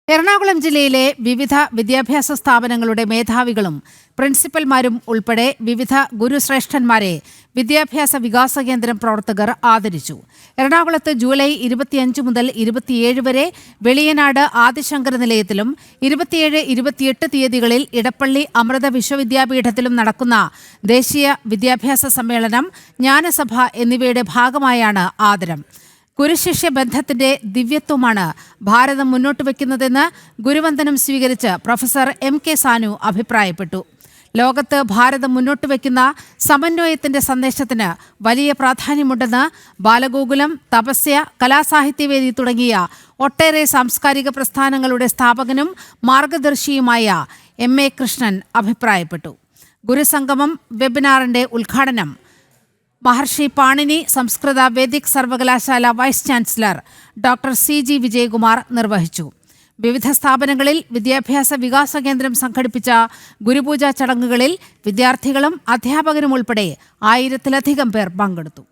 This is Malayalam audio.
എറണാകുളം ജില്ലയിലെ വിവിധ വിദ്യാഭ്യാസ സ്ഥാപനങ്ങളുടെ മേധാവികളും പ്രിൻസിപ്പൽമാരും ഉൾപ്പെടെ വിവിധ ഗുരുശ്രേഷ്ഠന്മാരെ വിദ്യാഭ്യാസ വികാസ കേന്ദ്രം പ്രവർത്തകർ ആദരിച്ചു. എറണാകുളത്ത് ജൂലൈ 25 മുതൽ 27 വരെ വെളിയനാട് ആദിശങ്കര നിലയത്തിലും 27-28 തീയതികളിൽ ഇടപ്പള്ളി അമൃത വിശ്വവിദ്യാപീഠത്തിലും നടക്കുന്ന ദേശീയ വിദ്യാഭ്യാസ സമ്മേളനം, ജ്ഞാനസഭ എന്നിവയുടെ ഭാഗമായാണ് ആദരം. ഗുരുശിഷ്യ ബന്ധത്തിന്റെ ദിവ്യത്വമാണ് ഭാരതം മുന്നോട്ട് വയ്ക്കുന്നതെന്ന് ഗുരുവന്ദനം സ്വീകരിച്ച് പ്രൊഫസർ M.K. സാനു അഭിപ്രായപ്പെട്ടു. ലോകത്ത് ഭാരതം മുന്നോട്ട് വയ്ക്കുന്ന സമന്വയത്തിന്റെ സന്ദേശത്തിന് വലിയ പ്രാധാന്യമുണ്ടെന്ന് ബാലഗോകുലം, തപസ്യ, കലാസാഹിത്യവേദി തുടങ്ങിയ ഒട്ടേറെ സാംസ്കാരിക പ്രസ്ഥാനങ്ങളുടെ സ്ഥാപകനും മാർഗദർശിയുമായ M.A. കൃഷ്ണൻ അഭിപ്രായപ്പെട്ടു. ഗുരുസംഗമം വെബിനാറിന്റെ ഉദ്ഘാടനം മഹർഷി പാണിനി സംസ്കൃത വേദിക് സർവകലാശാല vice chancellor doctor C.G. Vijayakumar നിർവഹിച്ചു. വിവിധ സ്ഥാപനങ്ങളിൽ വിദ്യാഭ്യാസ വികാസ കേന്ദ്രം സംഘടിപ്പിച്ച ഗുരുപൂജാ ചടങ്ങുകളിൽ വിദ്യാർത്ഥികളും അധ്യാപകരും ഉൾപ്പെടെ 1000-ലധികം പേർ പങ്കെടുത്തു.